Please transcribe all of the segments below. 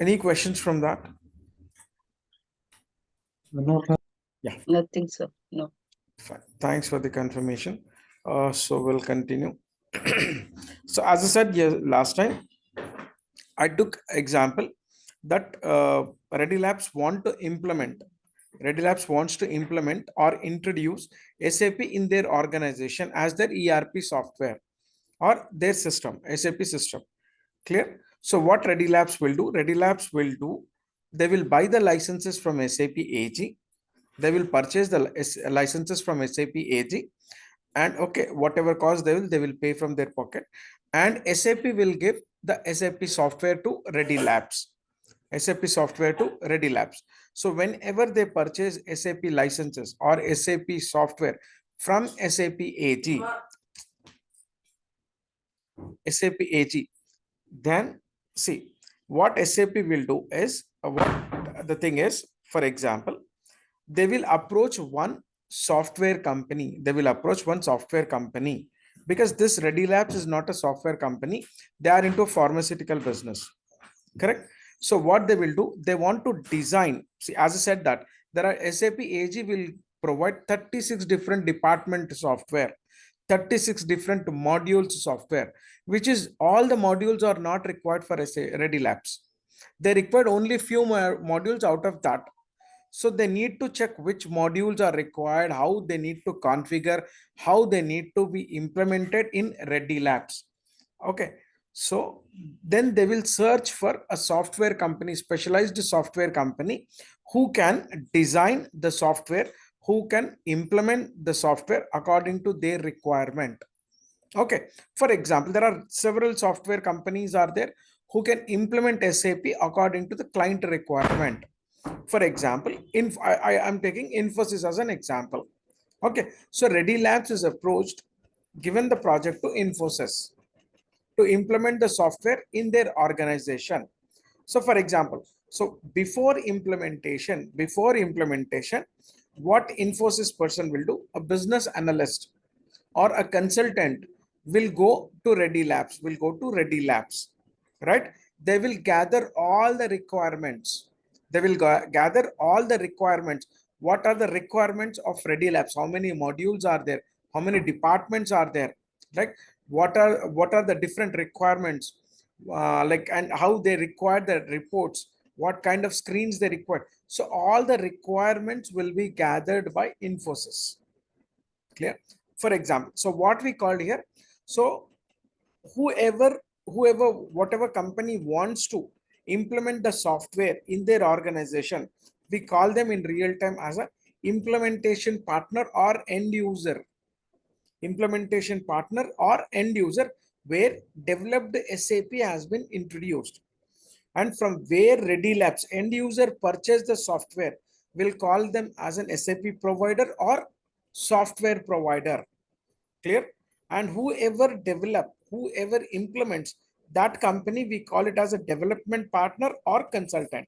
Any questions from that? No, sir. Yeah, Nothing, sir. No. fine. Thanks for the confirmation. So we'll continue. So as I said, yes, last time I took example that Ready Labs want to implement. Ready Labs wants to implement or introduce SAP in their organization as their ERP software or their system, SAP system. Clear? So what Ready Labs will do? Ready Labs will do, they will buy the licenses from SAP AG. They will purchase the licenses from SAP AG, and okay, whatever cost they will pay from their pocket, and SAP will give the SAP software to Ready Labs. SAP software to Ready Labs. So whenever they purchase SAP licenses or SAP software from SAP AG, SAP AG, then see what SAP will do is what the thing is, for example, they will approach one software company. They will approach one software company because this Ready Labs is not a software company. They are into pharmaceutical business. Correct? So what they will do, they want to design. See, as I said that there are SAP AG will provide 36 different department software, 36 different modules software, which is all the modules are not required for Ready Labs. They required only few modules out of that. So they need to check which modules are required, how they need to configure, how they need to be implemented in Ready Labs. Okay. So then they will search for a software company, specialized software company who can design the software, who can implement the software according to their requirement. Okay. For example, there are several software companies are there who can implement SAP according to the client requirement. For example, I am taking Infosys as an example. Okay. So Ready Labs is approached, given the project to Infosys to implement the software in their organization. So for example, so before implementation, what Infosys person will do, a business analyst or a consultant will go to Ready Labs, right? They will gather all the requirements. They will gather all the requirements. What are the requirements of Ready Labs? How many modules are there? How many departments are there? Like what are the different requirements? Like, and how they require the reports, what kind of screens they require. So all the requirements will be gathered by Infosys. Clear? For example, so what we called here, so whoever whatever company wants to implement the software in their organization, we call them in real time as a implementation partner or end user. Implementation partner or end user, where developed SAP has been introduced, and from where Ready Labs end user purchase the software, will call them as an SAP provider or software provider. Clear? And whoever implements that company, we call it as a development partner or consultant.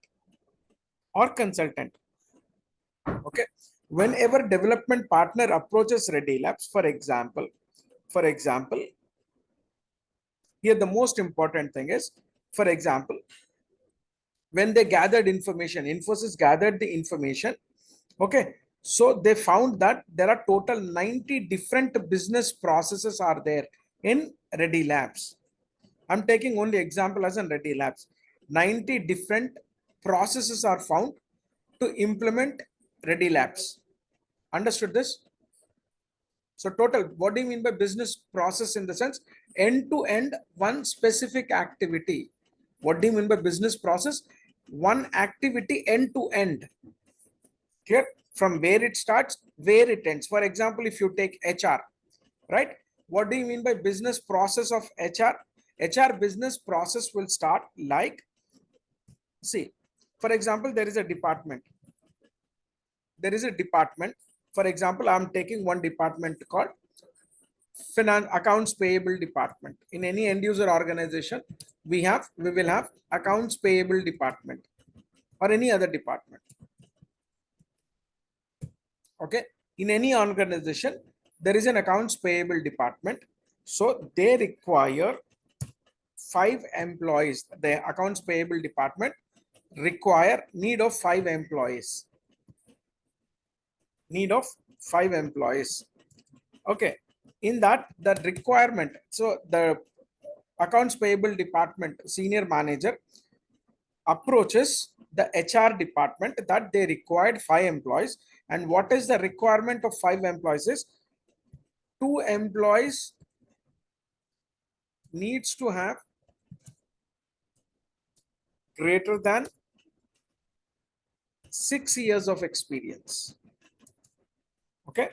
Okay. Whenever development partner approaches Ready Labs, for example, here the most important thing is, for example, when they gathered information, Infosys gathered the information. Okay. So they found that there are total 90 different business processes are there in Ready Labs. I'm taking only example as in Ready Labs. 90 different processes are found to implement Ready Labs. Understood this? So total, what do you mean by business process? In the sense, end to end, one specific activity. What do you mean by business process? One activity end to end. Clear? From where it starts, where it ends. For example, if you take HR, right? What do you mean by business process of HR? HR business process will start like, see, for example, there is a department. For example, I'm taking one department called finance accounts payable department. In any end user organization, we will have accounts payable department or any other department. Okay. In any organization, there is an accounts payable department. So they require 5 employees, the accounts payable department. need of 5 employees. Need of 5 employees. Okay. In that, the requirement, so the accounts payable department senior manager approaches the HR department that they required 5 employees. And what is the requirement of 5 employees is 2 employees needs to have greater than 6 years of experience. Okay.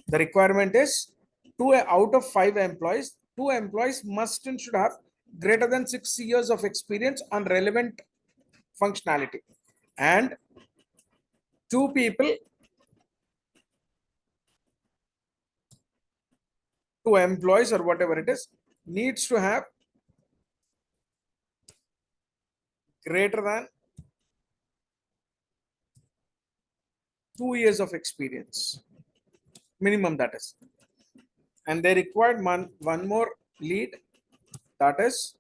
The requirement is two out of 5 employees, 2 employees must and should have greater than 6 years of experience on relevant functionality. And 2 people, 2 employees or whatever it is, needs to have greater than 2 years of experience. Minimum, that is. And they required one more lead, that is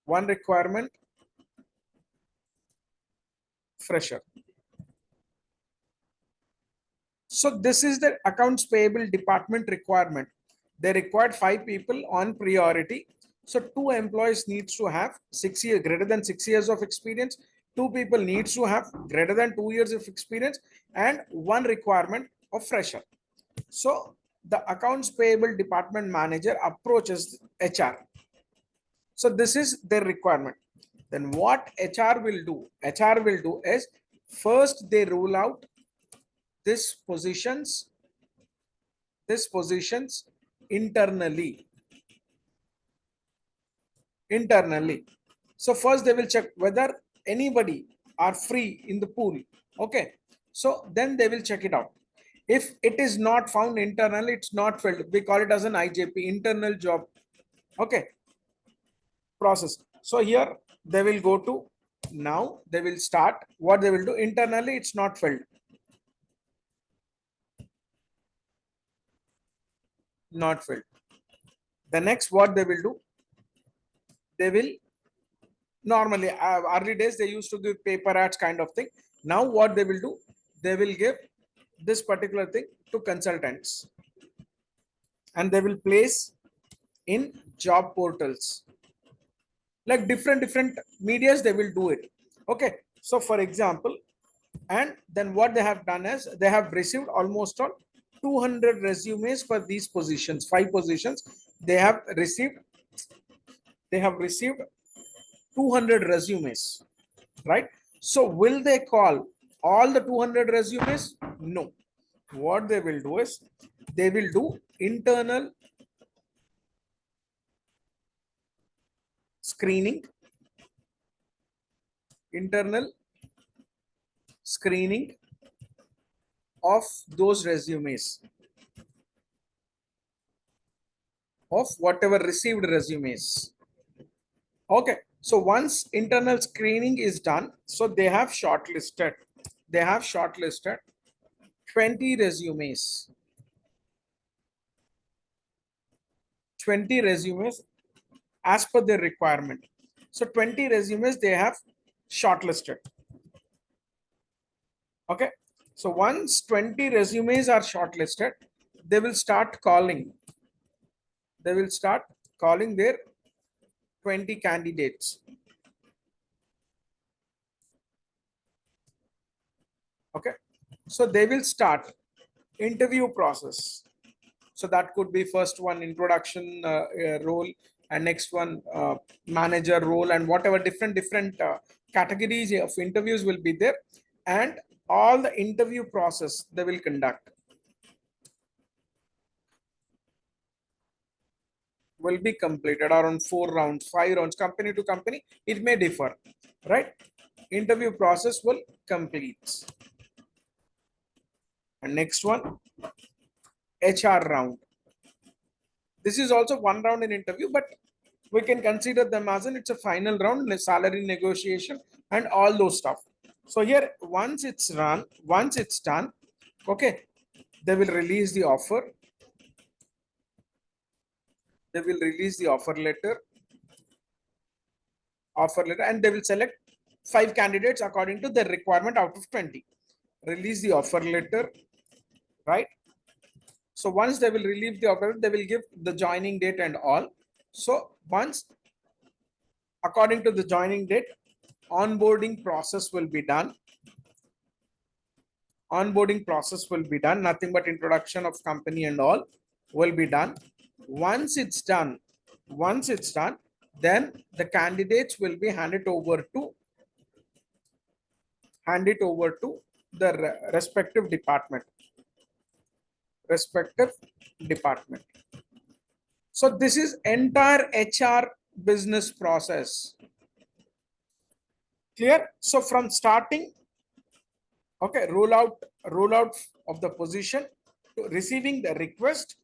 one requirement fresher. So this is the accounts payable department requirement. They required 5 people on priority. So 2 employees needs to have 6 years, greater than 6 years of experience. 2 people needs to have greater than 2 years of experience, and one requirement of fresher. So the accounts payable department manager approaches HR. So this is their requirement. Then what HR will do? HR will do is first they rule out this positions internally. So first they will check whether anybody are free in the pool. Okay. So then they will check it out. If it is not found internally, it's not filled. We call it as an IJP, internal job. Okay. Process. So here they will go to, now they will start what they will do internally. It's not filled. Not filled. The next what they will do, they will normally early days they used to give paper ads kind of thing. Now what they will do, they will give this particular thing to consultants, and they will place in job portals, like different medias they will do it. Okay. So for example, and then what they have done is they have received almost on 200 resumes for these positions, 5 positions. They have received 200 resumes, right? So will they call all the 200 resumes? No. What they will do is they will do internal screening, of those resumes, of whatever received resumes. Okay. So once internal screening is done, so they have shortlisted 20 resumes. 20 resumes as per their requirement. So 20 resumes they have shortlisted. Okay. So once 20 resumes are shortlisted, they will start calling. Their 20 candidates. Okay. So they will start interview process. So that could be first one introduction role, and next one manager role, and whatever different categories of interviews will be there, and all the interview process they will conduct will be completed around 4 rounds, 5 rounds, company to company it may differ, right? Interview process will complete. And next one, HR round. This is also one round in interview, but we can consider them as it's a final round, salary negotiation and all those stuff. So here, once it's done, okay, they will release the offer. They will release the offer letter, and they will select 5 candidates according to their requirement out of 20. Release the offer letter, right? So once they will release the offer, they will give the joining date and all. So once according to the joining date, onboarding process will be done. Onboarding process will be done. Nothing but introduction of company and all will be done. Once it's done, then the candidates will be handed over to the respective department. So this is entire HR business process. Clear? So from starting, okay, rollout of the position to receiving the request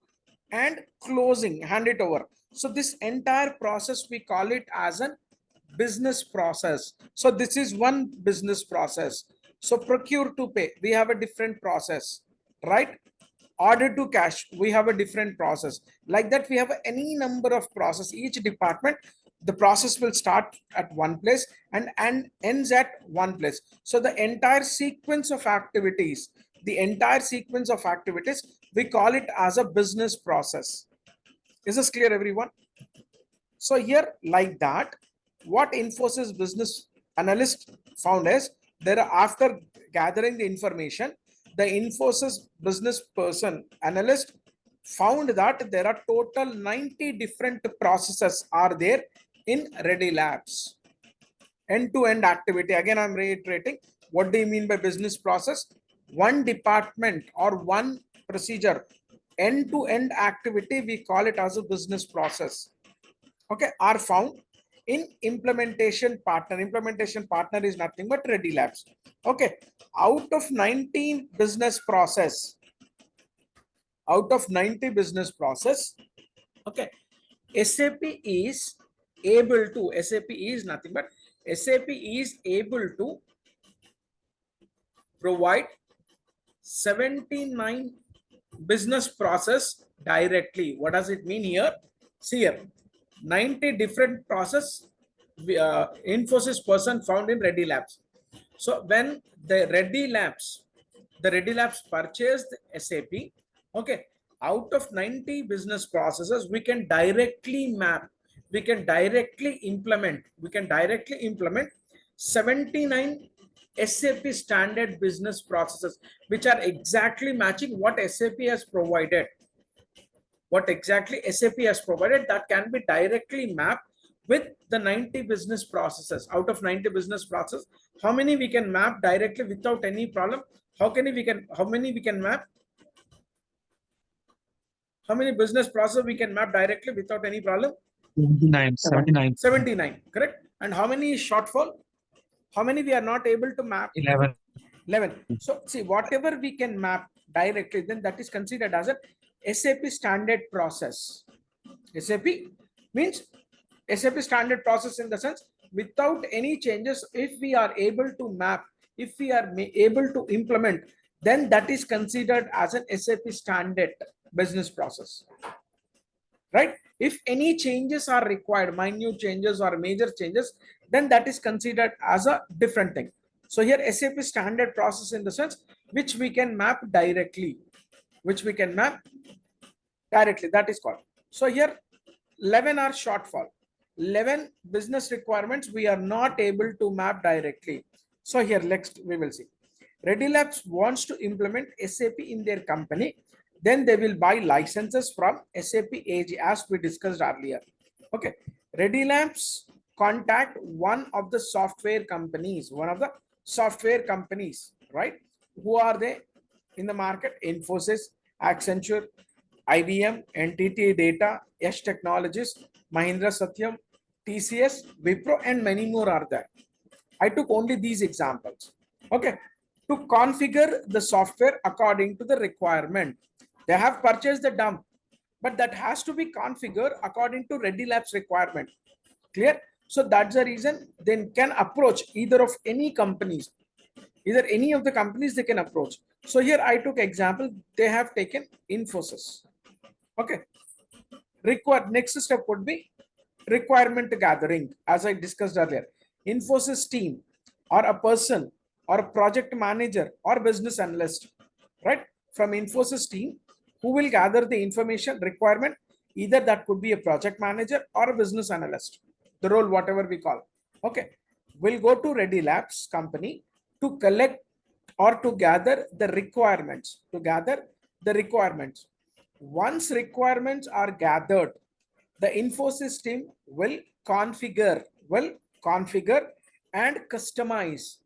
and closing, hand it over. So this entire process, we call it as a business process. So this is one business process. So procure to pay, we have a different process, right? Order to cash, we have a different process. Like that, we have any number of process. Each department, the process will start at one place and ends at one place. So the entire sequence of activities, we call it as a business process. Is this clear, everyone? So here, like that, what Infosys business analyst found is there are, after gathering the information, the Infosys business person analyst found that there are total 90 different processes are there in Ready Labs. End-to-end activity. Again, I'm reiterating. What do you mean by business process? One department or one procedure, end-to-end activity, we call it as a business process. Okay, are found in implementation partner. Implementation partner is nothing but Ready Labs. Okay, out of 90 business process, okay, SAP is nothing but SAP is able to provide 79 business process directly. What does it mean here? See here, 90 different process Infosys person found in Ready Labs. So when the Ready Labs purchased SAP, okay, out of 90 business processes, we can directly map, we can directly implement 79 SAP standard business processes, which are exactly matching what SAP has provided. That can be directly mapped with the 90 business processes. Out of 90 business processes, how many we can map directly without any problem? How many we can map? How many business processes we can map directly without any problem? 79, correct? And how many is shortfall? How many we are not able to map? 11. So see, whatever we can map directly, then that is considered as a SAP standard process. SAP means SAP standard process in the sense, without any changes, if we are able to map, if we are able to implement, then that is considered as an SAP standard business process, right? If any changes are required, minute changes or major changes, then that is considered as a different thing. So here SAP standard process in the sense which we can map directly, that is called. So here 11 are shortfall. 11 business requirements we are not able to map directly. So here next we will see. Ready Labs wants to implement SAP in their company. Then they will buy licenses from SAP AG as we discussed earlier. Okay. Ready Labs contact one of the software companies, right? Who are they in the market? Infosys, Accenture, IBM, NTT Data, Yash Technologies, Mahindra Satyam, TCS, Wipro, and many more are there. I took only these examples. Okay. To configure the software according to the requirement. They have purchased the dump, but that has to be configured according to Ready Labs requirement. Clear? So that's the reason they can approach either of any companies. Either any of the companies they can approach. So here I took example. They have taken Infosys. Okay. Next step would be requirement gathering, as I discussed earlier. Infosys team, or a person or a project manager or business analyst, right, from Infosys team who will gather the information requirement. Either that could be a project manager or a business analyst, the role, whatever we call. Okay, we'll go to Ready Labs company to collect or to gather the requirements, Once requirements are gathered, the Infosys team will configure, will configure and customize,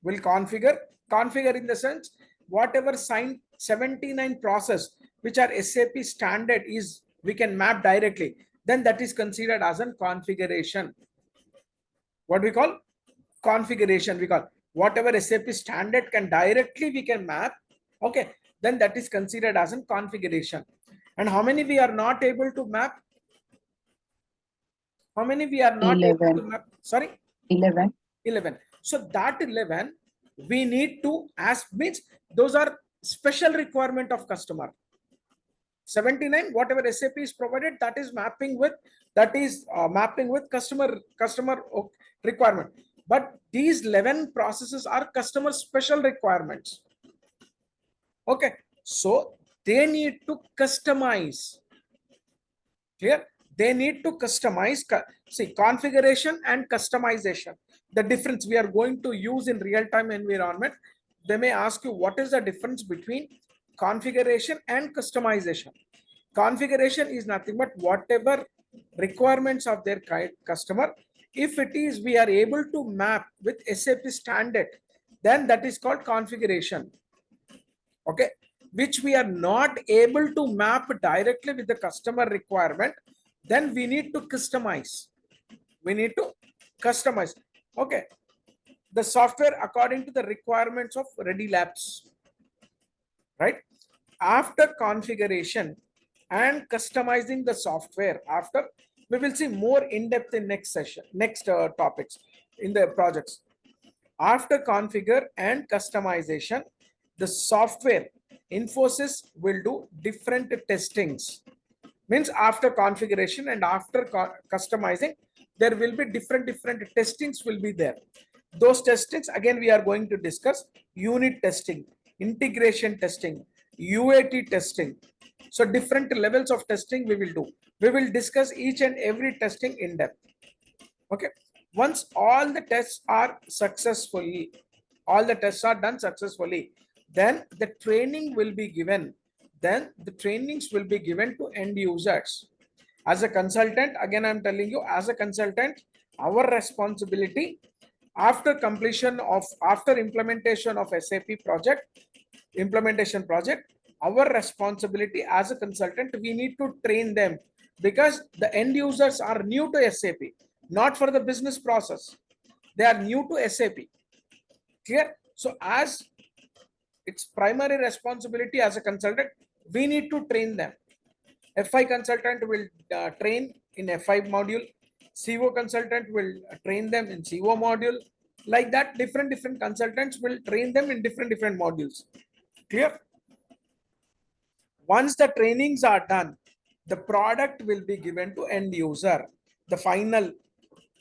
will configure in the sense whatever signed 79 process which are SAP standard is we can map directly, then that is considered as a configuration. What we call configuration, we call whatever SAP standard can directly we can map. Okay, then that is considered as a configuration. And how many we are not able to map? How many we are not 11. able to map? Sorry? 11. 11. So that 11, we need to ask, means those are special requirement of customer. 79, whatever SAP is provided, that is mapping with, customer requirement. But these 11 processes are customer special requirements. Okay, so they need to customize. Clear? They need to customize. See, configuration and customization, the difference we are going to use in real-time environment. They may ask you what is the difference between configuration and customization. Configuration is nothing but whatever requirements of their customer, if it is we are able to map with SAP standard, then that is called configuration. Okay, which we are not able to map directly with the customer requirement, then we need to customize. Okay, the software according to the requirements of Ready Labs, right? After configuration and customizing the software, after, we will see more in depth in next session, next topics in the projects. After configure and customization, the software Infosys will do different testings. Means after configuration and after customizing, there will be different testings will be there. Those testings again we are going to discuss: unit testing, integration testing, UAT testing. So different levels of testing we will do. We will discuss each and every testing in depth. Okay, once all the tests are successfully, all the tests are done successfully, then the training will be given. Then the trainings will be given to end users. As a consultant, again I'm telling you, as a consultant, our responsibility after completion of, after implementation of SAP implementation project, our responsibility as a consultant, we need to train them, because the end users are new to SAP, not for the business process. They are new to SAP. Clear? So as its primary responsibility as a consultant, we need to train them. FI consultant will train in FI module. CO consultant will train them in CO module. Like that, different consultants will train them in different modules. Clear? Once the trainings are done, the product will be given to end user. The final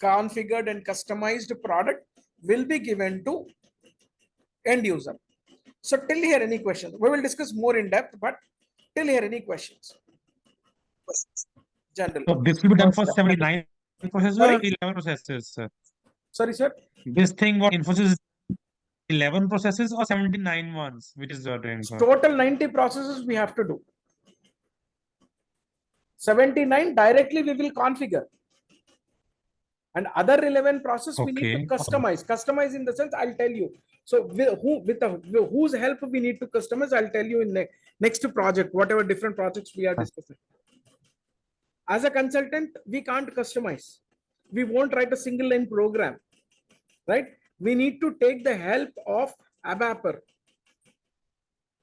configured and customized product will be given to end user. So till here, any questions? We will discuss more in depth, but till here, any questions? General. So this will be done Yes, for sir. 79 processes Sorry? or 11 processes, sir? Sorry, sir. This thing what Infosys 11 processes or 79 ones, which is doing for? Total 90 processes we have to do. 79 directly we will configure. And other 11 process we need to Okay. customize. Customize in the sense, I'll tell you. So whose help we need to customize, I'll tell you in next project, whatever different projects we are discussing. As a consultant, we can't customize. We won't write a single line program, right? We need to take the help of ABAPer,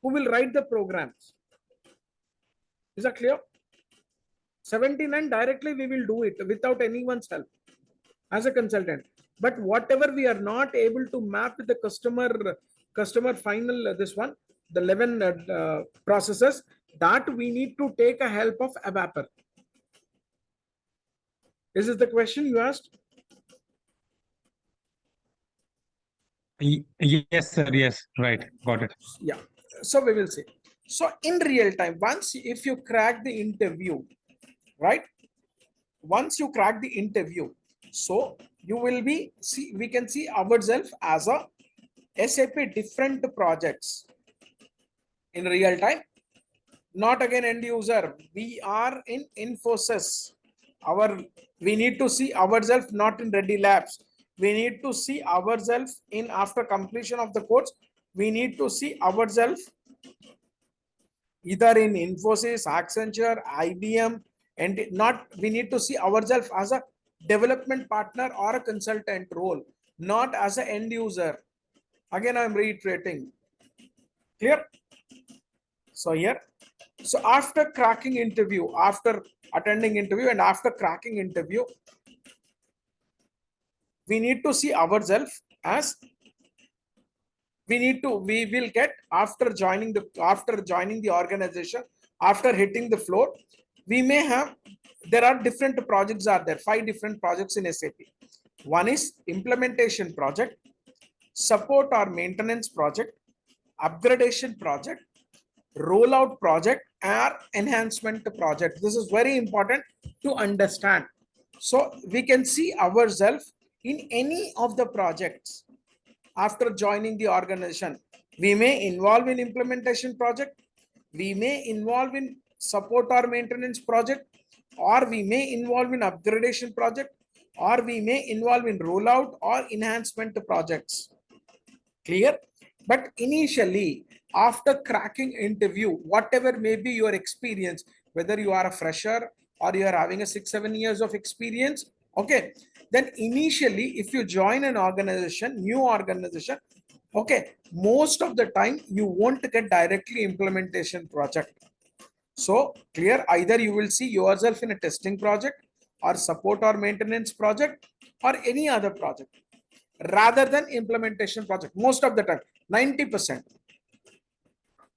who will write the programs. Is that clear? 79 directly we will do it without anyone's help as a consultant. But whatever we are not able to map with the customer final, this one, the 11 processes, that we need to take a help of ABAPer. Is this the question you asked? Yes, sir. Yes. Right. Got it. Yeah. So we will see. So in real time, once if you crack the interview, right? Once you crack the interview, so you will be see we can see ourselves as a SAP different projects in real time, not again end user. We are in Infosys. Our we need to see ourselves not in Ready Labs. We need to see ourselves in after completion of the course. We need to see ourselves either in Infosys, Accenture, IBM, and not we need to see ourselves as a development partner or a consultant role, not as an end user. Again, I'm reiterating. Clear? So here, so after cracking interview, after attending interview and after cracking interview, we need to see ourselves as we will get after joining the organization, after hitting the floor, we may have there are different projects are there, 5 different projects in SAP. One is implementation project, support or maintenance project, upgradation project, rollout project, or enhancement project. This is very important to understand. So we can see ourselves in any of the projects after joining the organization. We may involve in implementation project, we may involve in support or maintenance project, or we may involve in upgradation project, or we may involve in rollout or enhancement projects. Clear? But initially, after cracking interview, whatever may be your experience, whether you are a fresher or you are having a 6-7 years of experience, okay, then initially if you join an organization, new organization, okay, most of the time you won't get directly implementation project. So clear, either you will see yourself in a testing project or support or maintenance project or any other project rather than implementation project most of the time, 90%.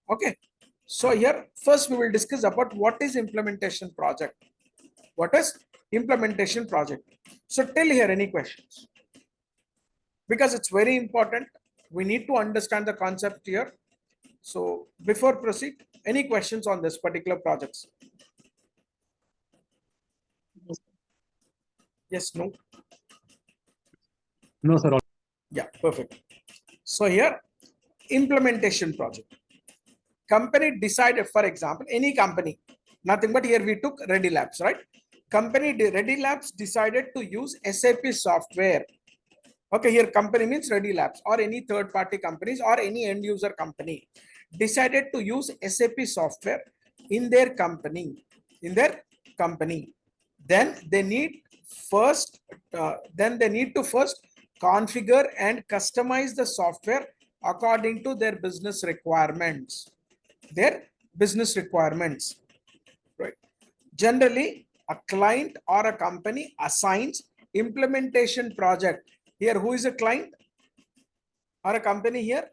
Okay, so here first we will discuss about what is implementation project. What is implementation project? So till here, any questions? Because it's very important, we need to understand the concept here. So before proceed, any questions on this particular projects? Yes, no? No, sir. Yeah, perfect. So here, implementation project. Company decided, for example, any company, nothing but here we took Ready Labs, right? Ready Labs decided to use SAP software. Okay, here company means Ready Labs or any third party companies or any end user company decided to use SAP software in their company. Then they need to first configure and customize the software according to their business requirements. Right? Generally, a client or a company assigns implementation project. Here, who is a client or a company here?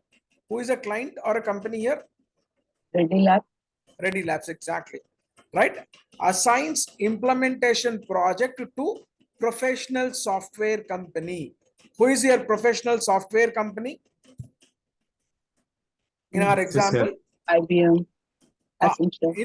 Who is a client or a company here? Ready Lab. Ready Labs, exactly. Right? Assigns implementation project to professional software company. Who is your professional software company? In our example, IBM, Accenture.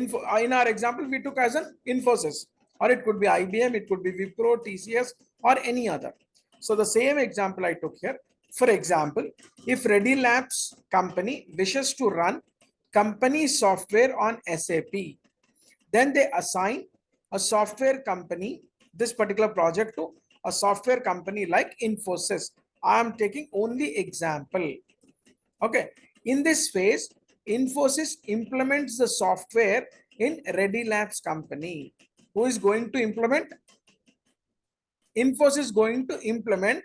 in our example, we took as an Infosys, or it could be IBM, it could be Wipro, TCS, or any other. So the same example I took here. For example, if Ready Labs company wishes to run company software on SAP, then they assign a software company, this particular project to a software company like Infosys. I am taking only example. Okay. In this phase, Infosys implements the software in Ready Labs company. Who is going to implement? Infosys is going to implement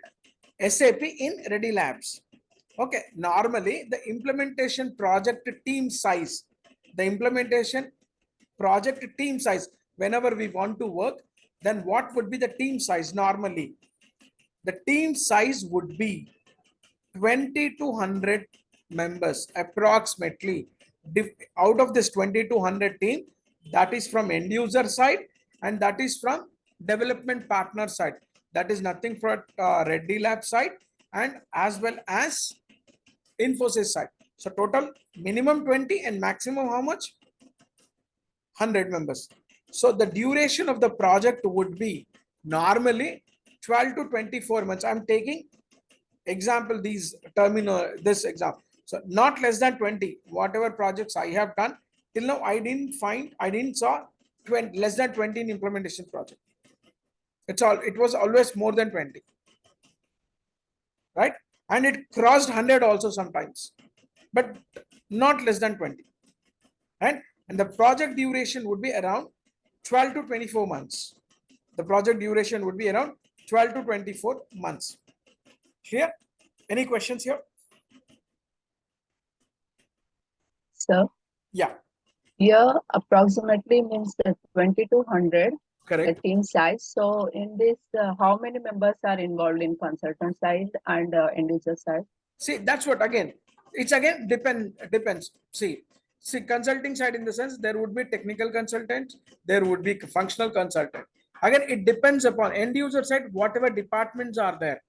SAP in Ready Labs. Okay. Normally, the implementation project team size, the implementation project team size, whenever we want to work, then what would be the team size normally? The team size would be 20 to 100 members approximately. Out of this 20 to 100 team, that is from end user side and that is from development partner side. That is nothing for Ready Lab side and as well as Infosys side. So total minimum 20 and maximum how much? 100 members. So the duration of the project would be normally 12 to 24 months. I'm taking example, these terminal, this example. So not less than 20, whatever projects I have done till now, I didn't saw 20, less than 20 in implementation project. It was always more than 20, right? And it crossed 100 also sometimes, but not less than 20, right? And the project duration would be around 12 to 24 months. The project duration would be around 12 to 24 months. Clear? Any questions here? Sir, Yeah, here approximately means the 20 to 100, the correct. team size. So in this, how many members are involved in consultant side and end user side? See, that's what again, it's again depends. See, consulting side in the sense there would be technical consultant, there would be functional consultant. Again, it depends upon end user side, whatever departments are there.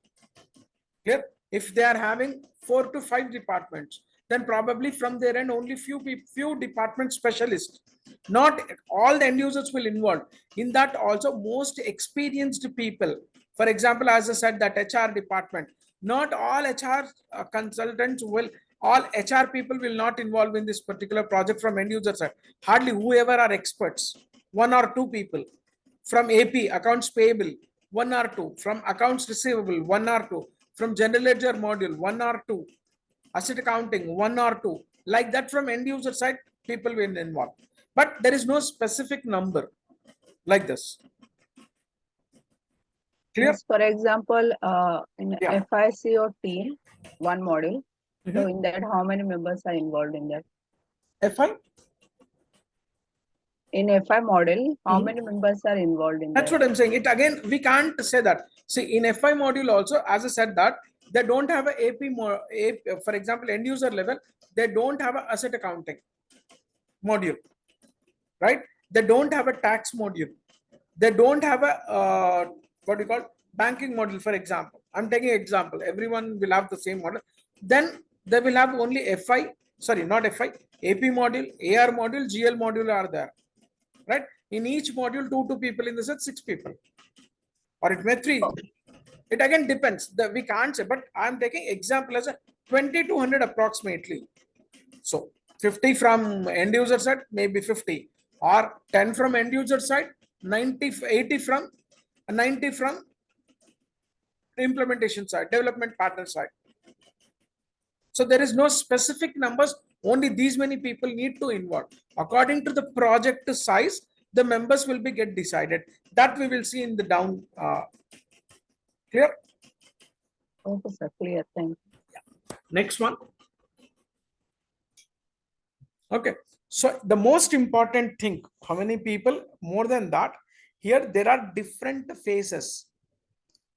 Here, if they are having 4 to 5 departments, then probably from their end only few department specialists. Not all the end users will involve. In that also most experienced people. For example, as I said, that HR department, not all HR consultants will, all HR people will not involve in this particular project from end user side. Hardly whoever are experts, 1 or 2 people. From AP, accounts payable, 1 or 2. From accounts receivable, 1 or 2. From general ledger module, 1 or 2. Asset accounting, 1 or 2. Like that from end user side, people will involve. But there is no specific number like this. Clear? Yes, for example, in Yeah. FICO team, one module. So Mhm. in that, how many members are involved in that? FI? In FI model, how Mhm. many members are involved in That's that? what I'm saying. It again, we can't say that. See, in FI module also, as I said that, they don't have a for example, end user level, they don't have a asset accounting module, right? They don't have a tax module. They don't have a what you call banking module, for example. I'm taking example. Everyone will have the same model. Then they will have only FI, sorry, not FI, AP module, AR module, GL module are there, right? In each module, two people, in the set 6 people, or it may 3. It again depends. We can't say, but I'm taking example as a 20 to 100 approximately. So 50 from end user side, maybe 50, or 10 from end user side, 90, 80 from 90 from implementation side, development partner side. So there is no specific numbers, only these many people need to involve. According to the project size, the members will be get decided. That we will see in the down. Clear? Okay, sir, clear. Thank you. Next one. Okay. So the most important thing, how many people, more than that, here there are different phases.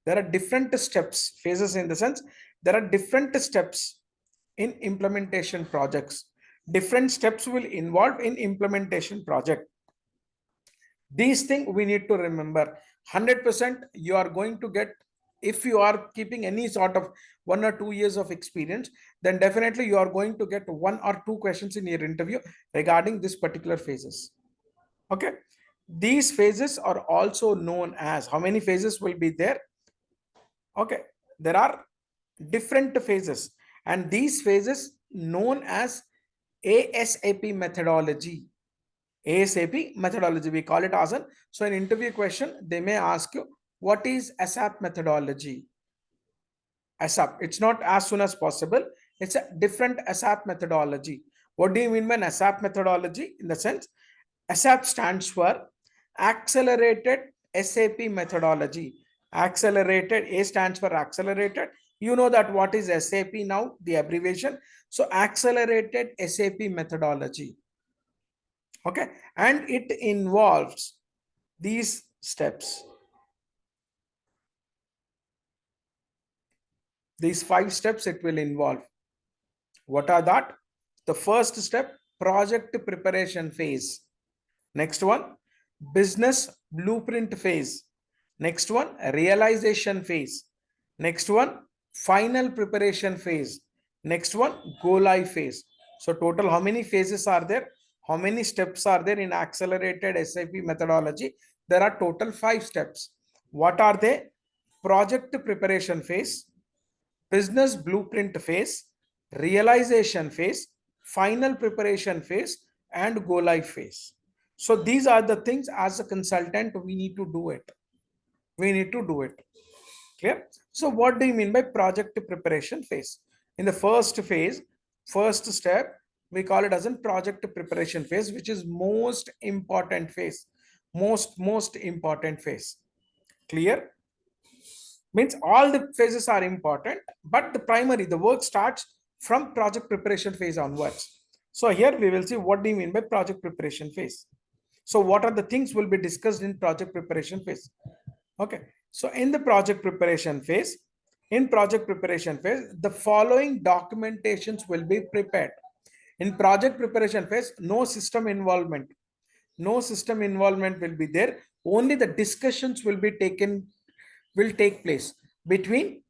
There are different steps, phases in the sense, there are different steps in implementation projects. Different steps will involve in implementation project. These things we need to remember. 100% you are going to get, if you are keeping any sort of 1 or 2 years of experience, then definitely you are going to get 1 or 2 questions in your interview regarding this particular phases. Okay. These phases are also known as, how many phases will be there? Okay. There are different phases, and these phases known as ASAP methodology. ASAP methodology, we call it as an. So in interview question, they may ask you, what is ASAP methodology? ASAP, it's not as soon as possible. It's a different ASAP methodology. What do you mean by ASAP methodology? In the sense, ASAP stands for accelerated SAP methodology. Accelerated, A stands for accelerated. You know that what is SAP now, the abbreviation. So accelerated SAP methodology. Okay. And it involves these steps. These 5 steps it will involve. What are that? The first step, project preparation phase. Next one, business blueprint phase. Next one, realization phase. Next one, final preparation phase. Next one, go live phase. So total, how many phases are there? How many steps are there in accelerated SAP methodology? There are total 5 steps. What are they? Project preparation phase, business blueprint phase, realization phase, final preparation phase, and go live phase. So these are the things as a consultant we need to do it. We need to do it. Clear? So what do you mean by project preparation phase? In the first phase, first step, we call it as a project preparation phase, which is most important phase. Most important phase. Clear? Means all the phases are important, but the primary, the work starts from project preparation phase onwards. So here we will see what do you mean by project preparation phase. So what are the things will be discussed in project preparation phase? Okay. So in the project preparation phase, the following documentations will be prepared. In project preparation phase, no system involvement. No system involvement will be there. Only the discussions will take place between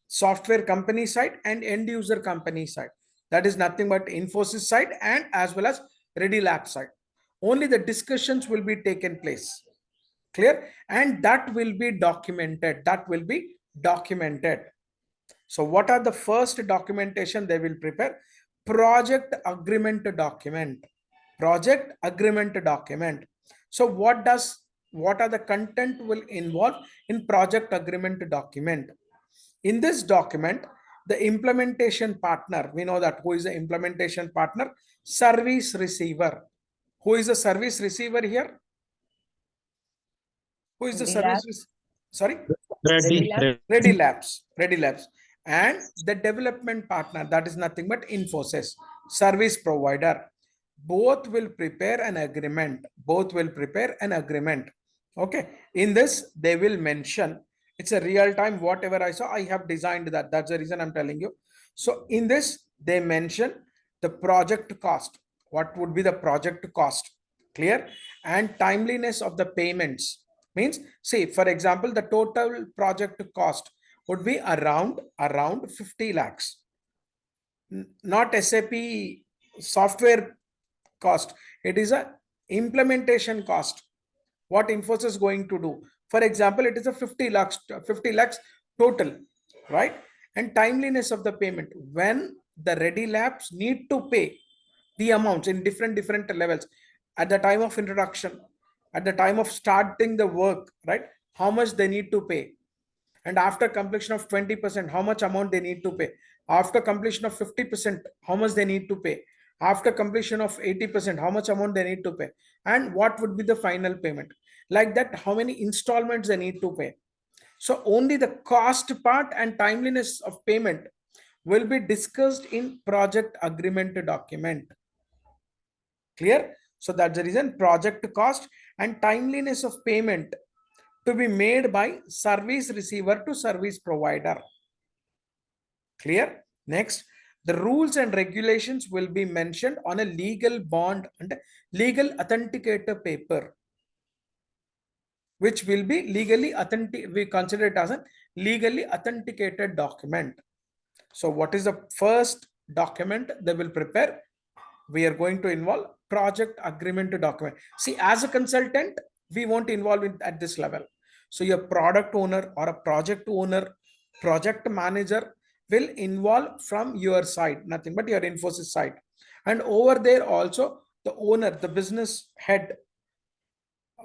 software company side and end user company side. That is nothing but Infosys side and as well as Ready Lab side. Only the discussions will be taken place. Clear? And that will be documented. So what are the first documentation they will prepare? Project agreement document. So what are the content will involve in project agreement document? In this document, the implementation partner, we know that who is the implementation partner? Service receiver. Who is the service receiver here? Who is the Ready service? Labs. Sorry? Ready. Ready Labs. And the development partner, that is nothing but Infosys, service provider. Both will prepare an agreement. Okay. In this, they will mention, it's a real time, whatever I saw, I have designed that. That's the reason I'm telling you. So in this, they mention the project cost. What would be the project cost? Clear? And timeliness of the payments. Means, see, for example, the total project cost would be around 50 lakhs. Not SAP software cost. It is a implementation cost. What Infosys is going to do. For example, it is a 50 lakhs total, right? And timeliness of the payment. When the Ready Labs need to pay the amounts in different levels at the time of introduction, at the time of starting the work, right? How much they need to pay. And after completion of 20%, how much amount they need to pay. After completion of 50%, how much they need to pay. After completion of 80%, how much amount they need to pay. And what would be the final payment. Like that, how many installments they need to pay. So only the cost part and timeliness of payment will be discussed in project agreement document. Clear? So that's the reason project cost and timeliness of payment to be made by service receiver to service provider. Clear? Next, the rules and regulations will be mentioned on a legal bond and legal authenticator paper, which will be legally authentic. We consider it as a legally authenticated document. So what is the first document they will prepare? We are going to involve project agreement document. See, as a consultant, we won't involve it at this level. So your product owner or a project owner, project manager will involve from your side, nothing but your Infosys side. And over there also the owner, the business head,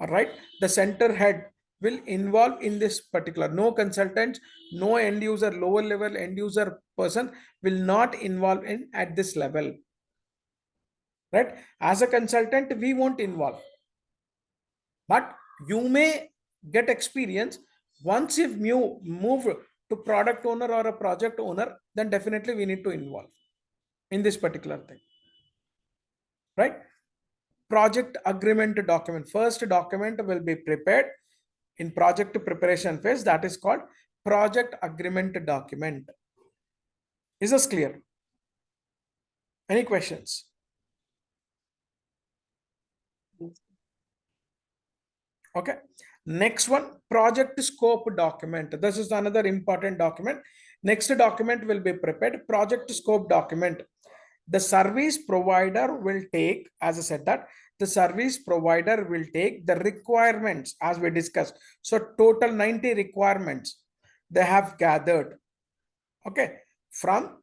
all right, the center head will involve in this particular. No consultants, no end user, lower level end user person will not involve in at this level. Right? As a consultant, we won't involve. But you may get experience once if you move to product owner or a project owner, then definitely we need to involve in this particular thing. Right? Project agreement document. First document will be prepared in project preparation phase. That is called project agreement document. Is this clear? Any questions? Okay. Next one, project scope document. This is another important document. Next document will be prepared, project scope document. The service provider will take, as I said that, the service provider will take the requirements as we discussed. So total 90 requirements they have gathered, okay, from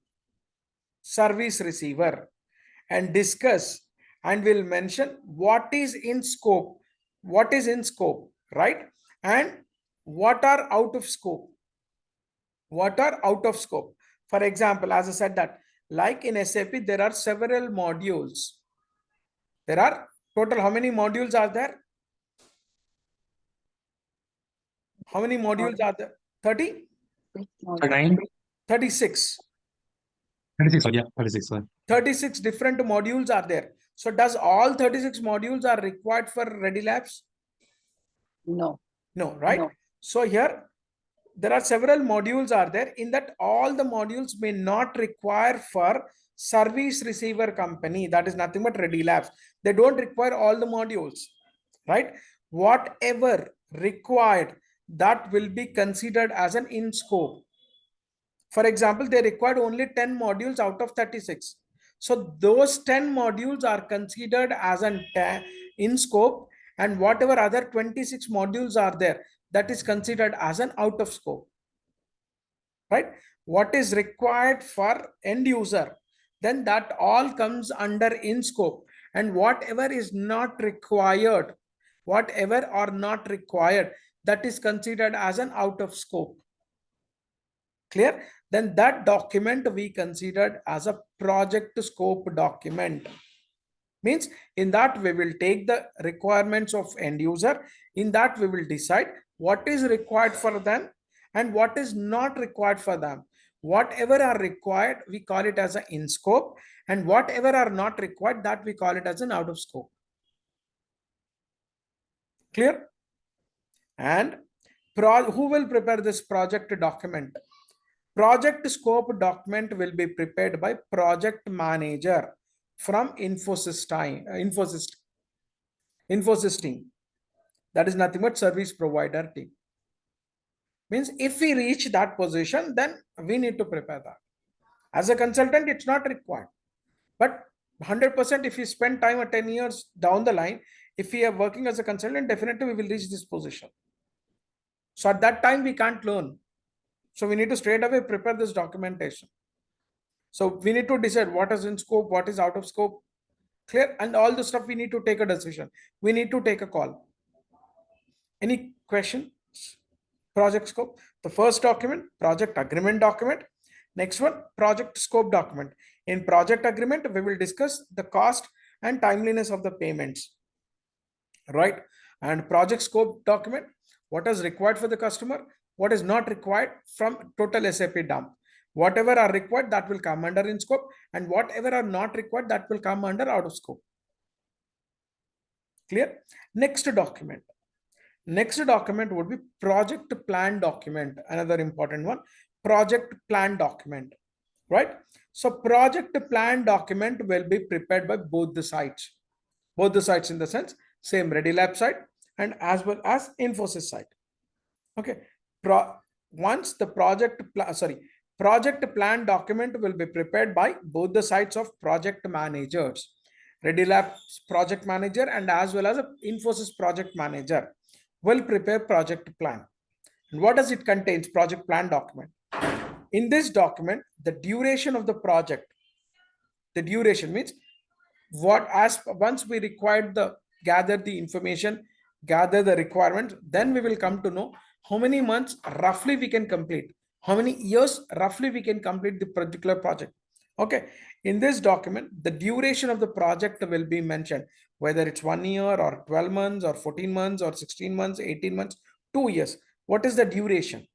service receiver, and discuss and will mention what is in scope, right? And what are out of scope, For example, as I said that, like in SAP, there are several modules. There are total, how many modules are there? How many modules are there? 30? 9, 36. 36, yeah, 36, sir. 36 different modules are there. So does all 36 modules are required for Ready Labs? No. No, right? No. So here there are several modules are there. In that, all the modules may not require for service receiver company. That is nothing but Ready Labs. They don't require all the modules, right? Whatever required, that will be considered as an in scope. For example, they required only 10 modules out of 36. So those 10 modules are considered as an in scope, and whatever other 26 modules are there, that is considered as an out of scope, right? What is required for end user, then that all comes under in scope, and whatever is not required, that is considered as an out of scope. Clear? Then that document we considered as a project scope document. Means in that we will take the requirements of end user. In that we will decide what is required for them and what is not required for them. Whatever are required, we call it as an in scope, and whatever are not required, that we call it as an out of scope. Clear? And who will prepare this project document? Project scope document will be prepared by project manager from Infosys team. That is nothing but service provider team. Means if we reach that position, then we need to prepare that. As a consultant, it's not required. But 100% if we spend time at 10 years down the line, if we are working as a consultant, definitely we will reach this position. So at that time, we can't learn. So we need to straight away prepare this documentation. So we need to decide what is in scope, what is out of scope. Clear? And all the stuff we need to take a decision. We need to take a call. Any questions? Project scope. The first document, project agreement document. Next one, project scope document. In project agreement, we will discuss the cost and timeliness of the payments. Right? And project scope document, what is required for the customer, what is not required from total SAP dump. Whatever are required, that will come under in scope, and whatever are not required, that will come under out of scope. Clear? Next document. Next document would be project plan document. Another important one, project plan document, right? So project plan document will be prepared by both the sides. Both the sides in the sense, same Ready Lab side and as well as Infosys side. Okay. Once the project plan document will be prepared by both the sides of project managers, Ready Labs project manager and as well as Infosys project manager will prepare project plan. And what does it contains? Project plan document. In this document, the duration of the project, the duration means what, as once we required the gather the information, gather the requirement, then we will come to know how many months roughly we can complete, how many years roughly we can complete the particular project. Okay, in this document, the duration of the project will be mentioned, whether it's 1 year or 12 months or 14 months or 16 months, 18 months, 2 years. What is the duration?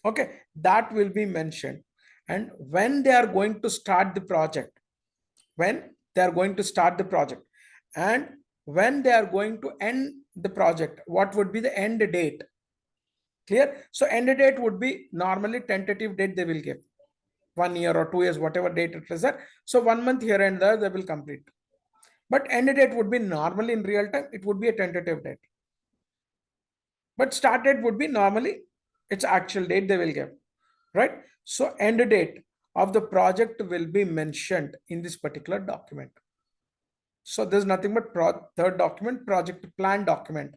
Okay, that will be mentioned. And when they are going to start the project, and when they are going to end the project, what would be the end date? Clear? So end date would be normally tentative date they will give. 1 year or 2 years, whatever date it is there. So 1 month here and there, they will complete. But end date would be normally in real time, it would be a tentative date. But start date would be normally its actual date they will give, right? So end date of the project will be mentioned in this particular document. So there's nothing but third document, project plan document.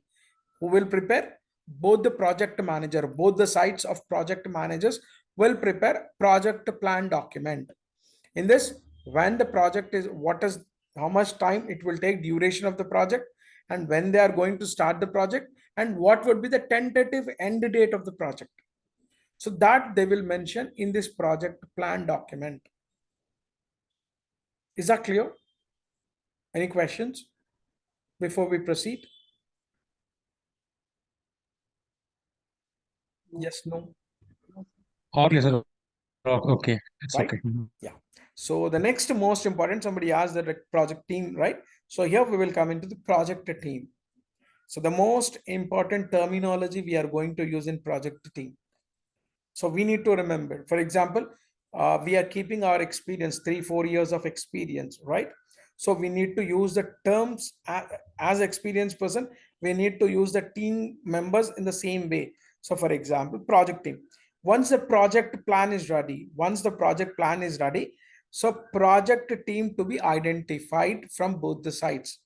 Who will prepare? Both the project manager, both the sites of project managers will prepare project plan document. In this, when the project is, how much time it will take, duration of the project, and when they are going to start the project, and what would be the tentative end date of the project. So that they will mention in this project plan document. Is that clear? Any questions before we proceed? Yes, no, All clear, sir. Okay, it's right? okay. Yeah. So the next most important, somebody asked the project team, right? So here we will come into the project team. So the most important terminology we are going to use in project team. So we need to remember, for example, we are keeping our experience, 3-4 years of experience, right? So we need to use the terms as experienced person. We need to use the team members in the same way. So for example, project team. Once the project plan is ready, so project team to be identified from both the sides,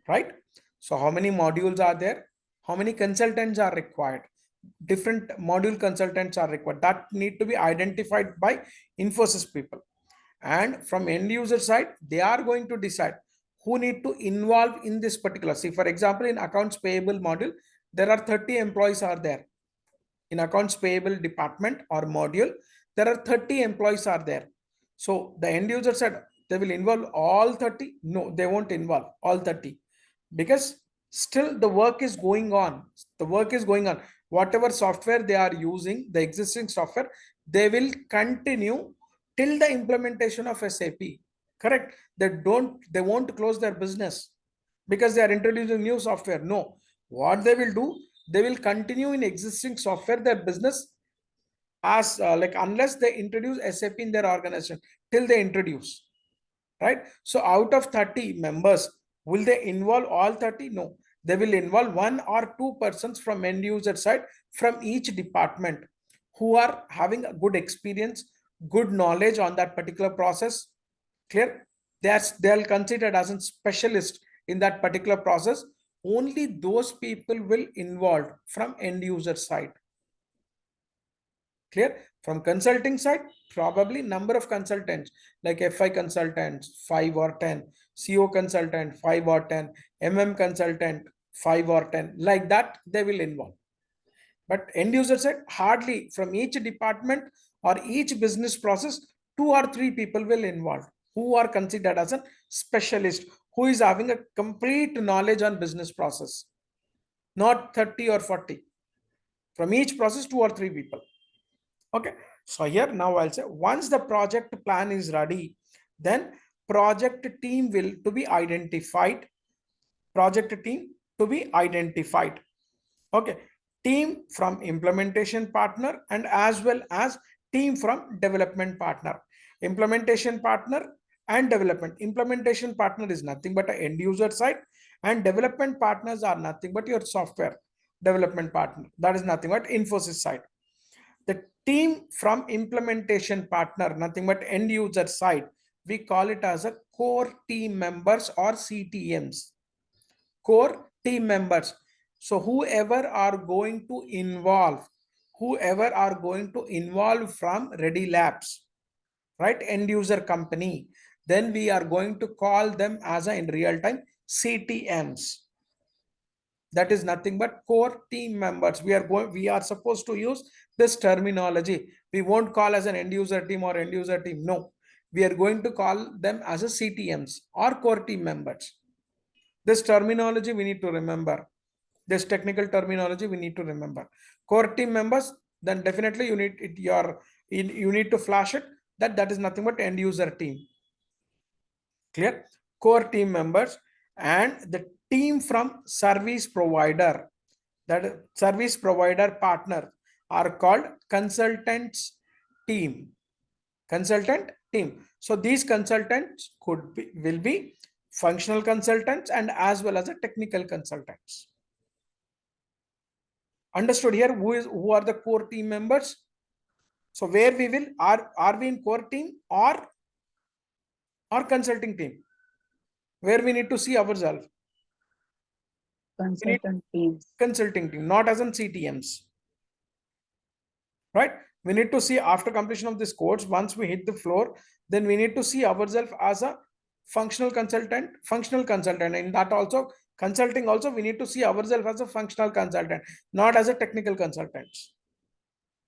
right? So how many modules are there? How many consultants are required? Different module consultants are required that need to be identified by Infosys people. And from end user side, they are going to decide who need to involve in this particular. See, for example, in accounts payable module, there are 30 employees are there. In accounts payable department or module, there are 30 employees are there. So the end user said they will involve all 30. No, they won't involve all 30, because still the work is going on. The work is going on. Whatever software they are using, the existing software, they will continue till the implementation of SAP. Correct? They won't close their business because they are introducing new software. No, what they will do, they will continue in existing software their business, as like unless they introduce SAP in their organization, till they introduce, right? So out of 30 members, will they involve all 30? No, they will involve 1 or 2 persons from end user side from each department who are having a good experience, good knowledge on that particular process. Clear? They're considered as a specialist in that particular process. Only those people will involve from end user side. Clear? From consulting side, probably number of consultants like FI consultants 5 or 10, CO consultant 5 or 10, consultant 5 or 10, like that they will involve. But end user side, hardly, from each department or each business process, 2 or 3 people will involve who are considered as a specialist, who is having a complete knowledge on business process, not 30 or 40. From each process, 2 or 3 people. Okay, so here now I'll say once the project plan is ready, then project team will to be identified. Project team to be identified. Okay, team from implementation partner and as well as team from development partner. Implementation partner and development. Implementation partner is nothing but an end user side, and development partners are nothing but your software development partner. That is nothing but Infosys side. The team from implementation partner, nothing but end user side, we call it as a core team members or CTMs. Core team members. So whoever are going to involve from Ready Labs, right? End user company, then we are going to call them as a in real time CTMs. That is nothing but core team members. We are supposed to use this terminology. We won't call as an end user team or end user team. No, we are going to call them as a CTMs or core team members. This terminology we need to remember. This technical terminology we need to remember. Core team members, then definitely you need it. You need to flash it. That is nothing but end user team. Clear? Core team members and the team from service provider, that service provider partner, are called consultants team. Consultant team. So these consultants will be functional consultants and as well as a technical consultants. Understood here? Who are the core team members? So where we will, are we in core team or consulting team? Where we need to see ourselves? We need Consultant teams. consulting team, not as in CTMs. Right? We need to see after completion of this course, once we hit the floor, then we need to see ourselves as a functional consultant. In that also, consulting also, we need to see ourselves as a functional consultant, not as a technical consultant.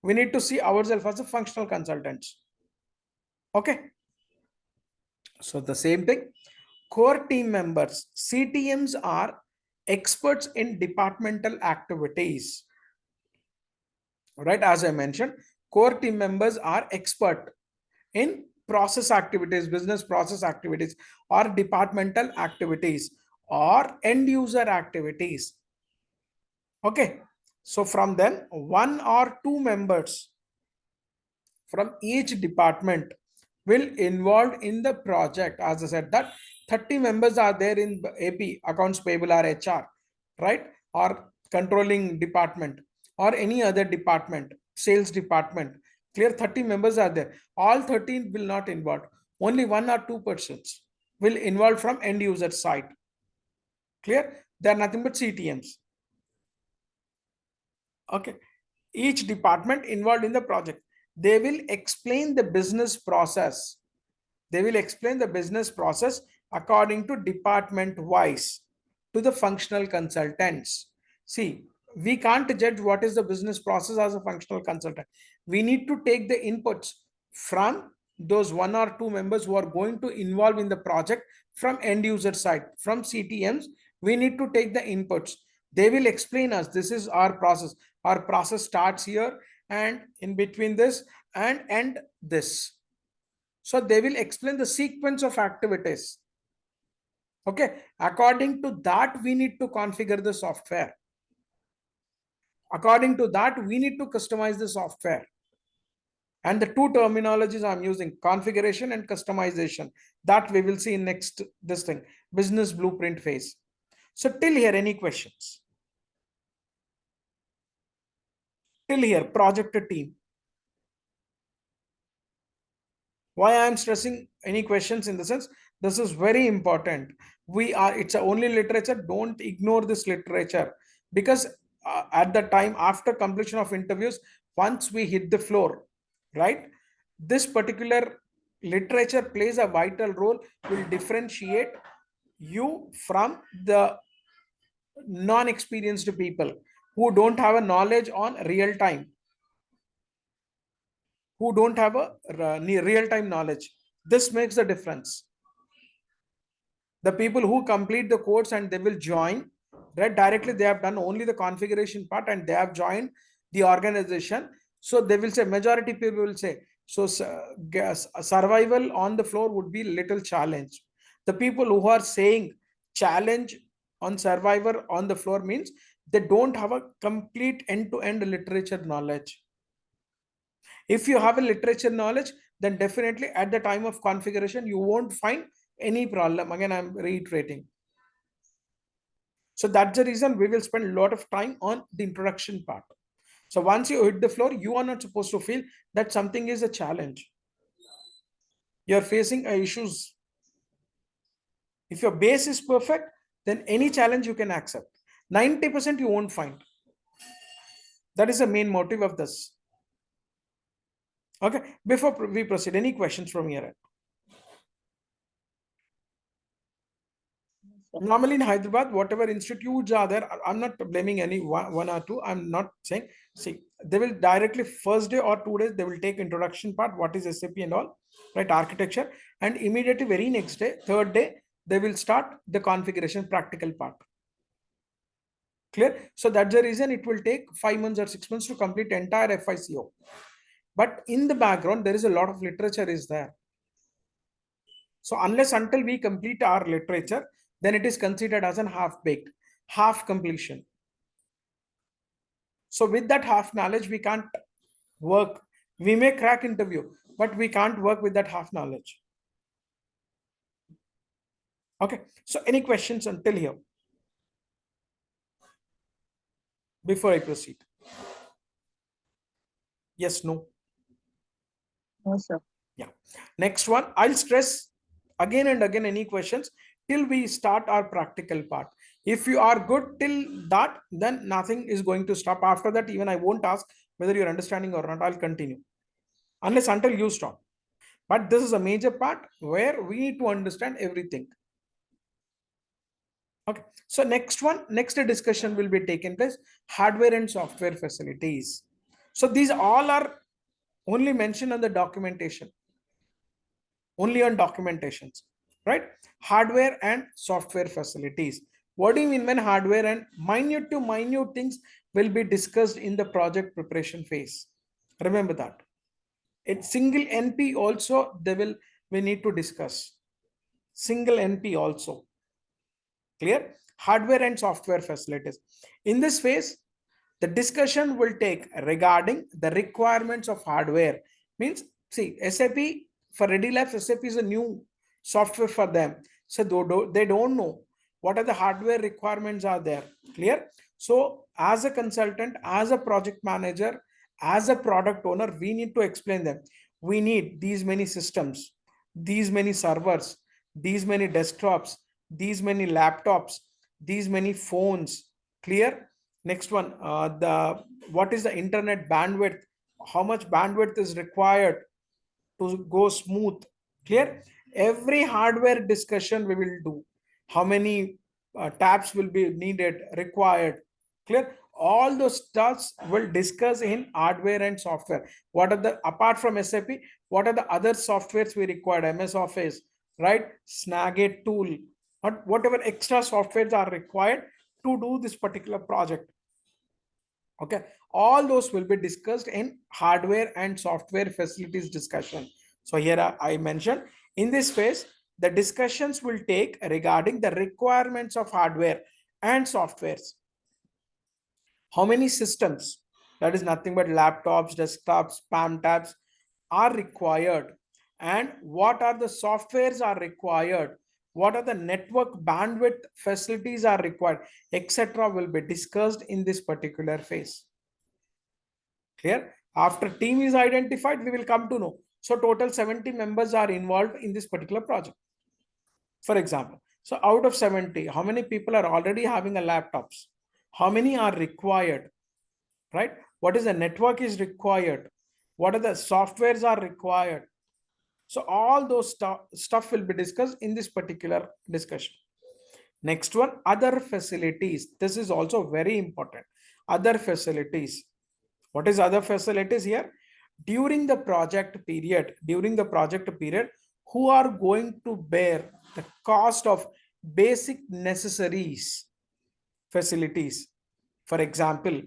We need to see ourselves as a functional consultants. Okay. So the same thing, core team members, CTMs are experts in departmental activities. Right, as I mentioned, core team members are expert in process activities, business process activities, or departmental activities, or end user activities. Okay, so from them, one or two members from each department will involved in the project. As I said, that 30 members are there in AP, accounts payable, or HR, right, or controlling department, or any other department, sales department. Clear, 30 members are there. All 13 will not involve. Only one or two persons will involve from end user side. Clear, they are nothing but CTMs. Okay, each department involved in the project, they will explain the business process. They will explain the business process according to department wise to the functional consultants. See, we can't judge what is the business process as a functional consultant. We need to take the inputs from those one or two members who are going to involve in the project from end user side, from CTMs. We need to take the inputs. They will explain us, this is our process. Our process starts here, and in between this and end this. So they will explain the sequence of activities. Okay, according to that, we need to configure the software. According to that, we need to customize the software. And the two terminologies I'm using, configuration and customization, that we will see in next, this thing, business blueprint phase. So till here, any questions? Till here, project team. Why I am stressing any questions in the sense, this is very important. It's a only literature. Don't ignore this literature, because at the time after completion of interviews, once we hit the floor, right, this particular literature plays a vital role, will differentiate you from the non-experienced people who don't have a knowledge on real time, who don't have a real-time knowledge. This makes the difference. The people who complete the course and they will join, right, directly, they have done only the configuration part and they have joined the organization. So they will say, majority people will say, so survival on the floor would be little challenge. The people who are saying challenge on survivor on the floor means they don't have a complete end-to-end literature knowledge. If you have a literature knowledge, then definitely at the time of configuration, you won't find any problem. Again, I'm reiterating. So that's the reason we will spend a lot of time on the introduction part. So once you hit the floor, you are not supposed to feel that something is a challenge. You're facing issues. If your base is perfect, then any challenge you can accept. 90% you won't find. That is the main motive of this. Okay, before we proceed, any questions from here? Normally in Hyderabad, whatever institutes are there, I'm not blaming any one or two. I'm not saying, see, they will directly first day or 2 days, they will take introduction part, what is SAP and all, right, architecture, and immediately very next day, third day, they will start the configuration practical part. Clear? So that's the reason it will take 5 months or 6 months to complete entire FICO. But in the background, there is a lot of literature is there. So unless until we complete our literature, then it is considered as an half-baked, half completion. So with that half knowledge, we can't work. We may crack interview, but we can't work with that half knowledge. Okay. So any questions until here? Before I proceed. Yes, no. No, sir. Yeah. Next one, I'll stress again and again any questions till we start our practical part. If you are good till that, then nothing is going to stop. After that, even I won't ask whether you're understanding or not. I'll continue unless until you stop. But this is a major part where we need to understand everything. Okay. So next discussion will be taken place, hardware and software facilities. So these all are only mentioned on the documentation, only on documentations, right? Hardware and software facilities. What do you mean when hardware and minute to minute things will be discussed in the project preparation phase? Remember that. In single NP also we need to discuss. Single NP also. Clear? Hardware and software facilities. In this phase, the discussion will take regarding the requirements of hardware. Means, see, SAP for Ready Labs, SAP is a new software for them. So they don't know what are the hardware requirements are there. Clear? So as a consultant, as a project manager, as a product owner, we need to explain them. We need these many systems, these many servers, these many desktops, these many laptops, these many phones. Clear? Next one, the what is the internet bandwidth? How much bandwidth is required to go smooth? Clear? Every hardware discussion we will do. How many tabs will be needed, required? Clear? All those stuffs will discuss in hardware and software. What are the, apart from SAP, what are the other softwares we required? MS Office, right? Snagit tool, whatever extra softwares are required to do this particular project. Okay, all those will be discussed in hardware and software facilities discussion. So here I mentioned in this phase, the discussions will take regarding the requirements of hardware and softwares. How many systems, that is nothing but laptops, desktops, spam tabs are required, and what are the softwares are required, what are the network bandwidth facilities are required, etc. will be discussed in this particular phase. Clear? After team is identified, we will come to know. So total 70 members are involved in this particular project. For example, so out of 70, how many people are already having a laptops? How many are required? Right? What is the network is required? What are the softwares are required? So all those stuff will be discussed in this particular discussion. Next one, other facilities. This is also very important. Other facilities. What is other facilities here? During the project period, who are going to bear the cost of basic necessaries facilities? For example,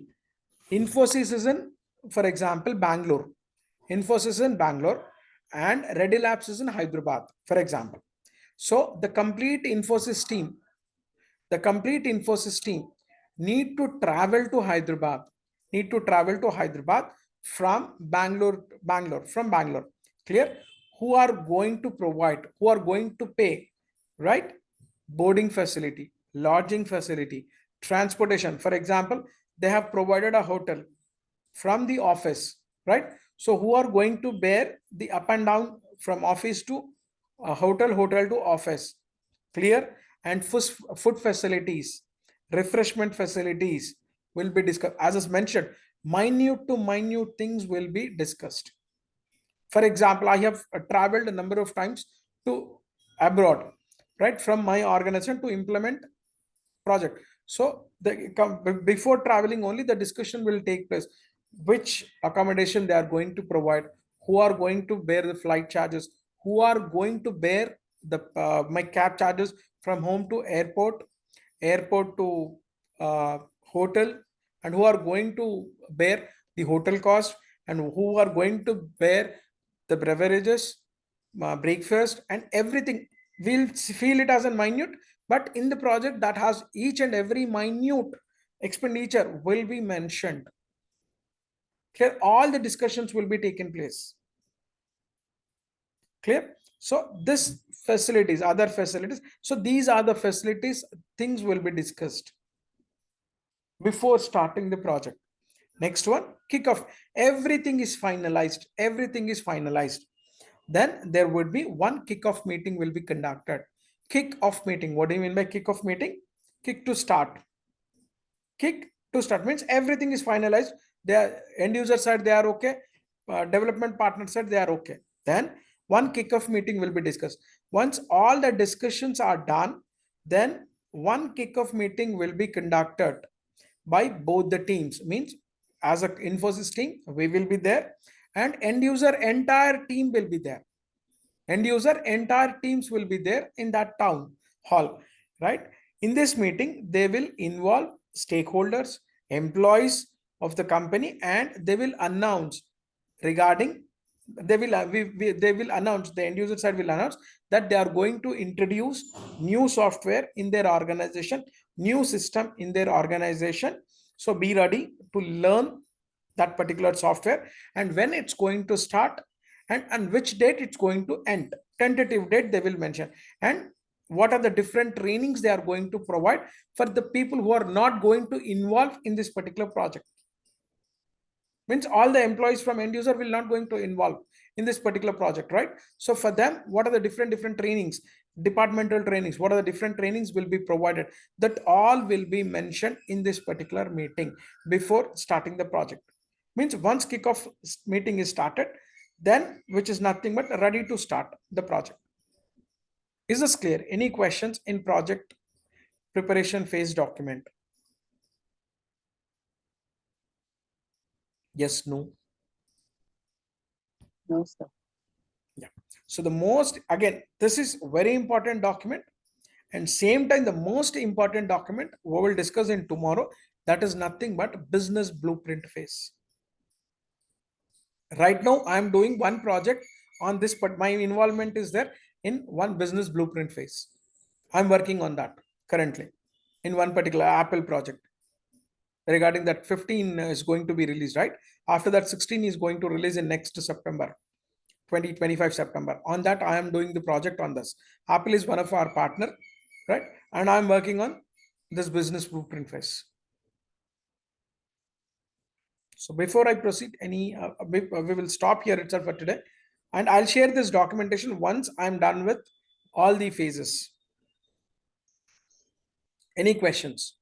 Infosys is in, for example, Bangalore. Infosys is in Bangalore and Ready Labs is in Hyderabad, for example. So the complete Infosys team need to travel to Hyderabad, from Bangalore. Clear? Who are going to provide, who are going to pay, right? Boarding facility, lodging facility, transportation. For example, they have provided a hotel from the office, right? So who are going to bear the up and down from office to hotel, hotel to office? Clear? And food facilities, refreshment facilities will be discussed. As is mentioned, minute to minute things will be discussed. For example, I have traveled a number of times to abroad, right, from my organization to implement project. So before traveling only the discussion will take place, which accommodation they are going to provide, who are going to bear the flight charges, who are going to bear the my cab charges from home to airport to hotel, and who are going to bear the hotel cost, and who are going to bear the beverages, breakfast and everything. We'll feel it as a minute, but in the project that has each and every minute expenditure will be mentioned. Clear? All the discussions will be taken place. Clear? So this facilities, other facilities. So these are the facilities, things will be discussed before starting the project. Next one, kickoff. Everything is finalized. Everything is finalized. Then there would be one kickoff meeting will be conducted. Kick-off meeting. What do you mean by kick-off meeting? Kick to start. Kick to start means everything is finalized. The end user side, they are okay. Development partner side, they are okay. Then one kickoff meeting will be discussed. Once all the discussions are done, then one kickoff meeting will be conducted by both the teams. Means as a Infosys team, we will be there, and end user entire team will be there. End user entire teams will be there in that town hall, right? In this meeting, they will involve stakeholders, employees of the company, and they will announce regarding they will they will announce, the end user side will announce that they are going to introduce new software in their organization, new system in their organization. So be ready to learn that particular software, and when it's going to start, and which date it's going to end. Tentative date they will mention, and what are the different trainings they are going to provide for the people who are not going to involve in this particular project. Means all the employees from end user will not going to involve in this particular project, right? So for them, what are the different trainings, departmental trainings, what are the different trainings will be provided, that all will be mentioned in this particular meeting before starting the project. Means once kickoff meeting is started, then which is nothing but ready to start the project. Is this clear? Any questions in project preparation phase document? Yes, no? No, sir. Yeah. So the most, again, this is very important document, and same time the most important document we will discuss in tomorrow, that is nothing but business blueprint phase. Right now I am doing one project on this, but my involvement is there in one business blueprint phase. I'm working on that currently in one particular Apple project. Regarding that, 15 is going to be released, right? After that, 16 is going to release in next September, 2025 September. On that, I am doing the project on this. Apple is one of our partner, right? And I'm working on this business blueprint phase. So before I proceed, we will stop here itself for today, and I'll share this documentation once I'm done with all the phases. Any questions?